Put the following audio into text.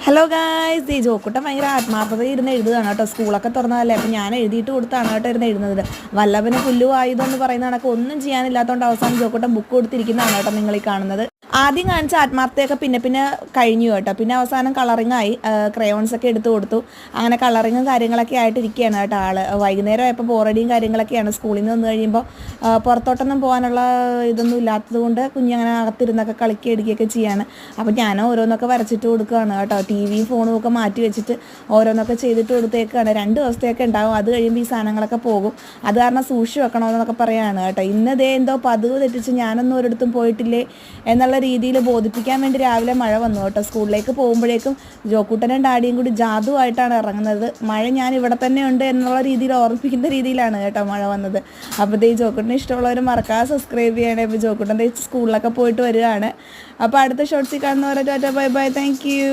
Hello guys, ഈ ജോക്കുട്ടൻ ഭയങ്കര ആത്മാർത്ഥത ഇരുന്ന് എഴുതുകയാണ് കേട്ടോ. സ്കൂളൊക്കെ തുറന്നതല്ലേ, അപ്പം ഞാൻ എഴുതിയിട്ട് കൊടുത്താണ് കേട്ടോ ഇരുന്ന് എഴുതുന്നത്. വല്ലഭന് പുല്ലു ആയുധം പറയുന്ന കണക്ക് ഒന്നും ചെയ്യാനില്ലാത്തതുകൊണ്ട് അവസാനം ജോക്കുട്ടൻ ബുക്ക് കൊടുത്തിരിക്കുന്നതാണ് കേട്ടോ നിങ്ങൾ ഈ കാണുന്നത്. ആദ്യം കാണിച്ച ആത്മാർത്ഥതയൊക്കെ പിന്നെ പിന്നെ കഴിഞ്ഞു കേട്ടോ. പിന്നെ അവസാനം കളറിങ്ങായി, ക്രയോൺസൊക്കെ എടുത്തു കൊടുത്തു. അങ്ങനെ കളറിങ്ങും കാര്യങ്ങളൊക്കെ ആയിട്ടിരിക്കുകയാണ് കേട്ടോ ആൾ. വൈകുന്നേരം ആയപ്പോൾ ബോറടിയും കാര്യങ്ങളൊക്കെയാണ്. സ്കൂളിൽ നിന്ന് വന്നു കഴിയുമ്പോൾ പുറത്തോട്ടൊന്നും പോകാനുള്ള ഇതൊന്നും ഇല്ലാത്തത് കൊണ്ട് കുഞ്ഞങ്ങനെ അകത്തിരുന്നൊക്കെ കളിക്കുക എടുക്കുകയൊക്കെ ചെയ്യാണ്. അപ്പോൾ ഞാൻ ഓരോന്നൊക്കെ വരച്ചിട്ട് കൊടുക്കുകയാണ് കേട്ടോ. ടി വിയും ഫോണും ഒക്കെ മാറ്റി വെച്ചിട്ട് ഓരോന്നൊക്കെ ചെയ്തിട്ട് കൊടുത്തേക്കാണ്. 2 ദിവസത്തേക്ക് ഉണ്ടാവും, അത് കഴിയുമ്പോൾ ഈ സാധനങ്ങളൊക്കെ പോകും. അത് കാരണം സൂക്ഷിച്ച് വെക്കണമെന്നൊക്കെ പറയുകയാണ് കേട്ടോ. ഇന്നതേ എന്തോ പതിവ് തെറ്റിച്ച് ഞാനൊന്നും ഒരിടത്തും പോയിട്ടില്ലേ എന്നുള്ള രീതിയിൽ ബോധിപ്പിക്കാൻ വേണ്ടി രാവിലെ മഴ വന്നു കേട്ടോ. സ്കൂളിലേക്ക് പോകുമ്പോഴേക്കും ജോക്കുട്ടനും ഡാഡിയും കൂടി ജാതുവായിട്ടാണ് ഇറങ്ങുന്നത്. മഴ ഞാൻ ഇവിടെ തന്നെ ഉണ്ട് എന്നുള്ള രീതിയിൽ ഓർമ്മിപ്പിക്കുന്ന രീതിയിലാണ് കേട്ടോ മഴ വന്നത്. അപ്പോൾ ഈ ജോക്കുട്ടന് ഇഷ്ടമുള്ളവർ മറക്കാതെ സബ്സ്ക്രൈബ് ചെയ്യണേ. ഇപ്പോൾ ജോക്കുട്ടൻ സ്കൂളിലൊക്കെ പോയിട്ട് വരികയാണ്. അപ്പോൾ അടുത്ത ഷോർട്സിൽ കാണുന്നവരെ Tata bye bye, thank you.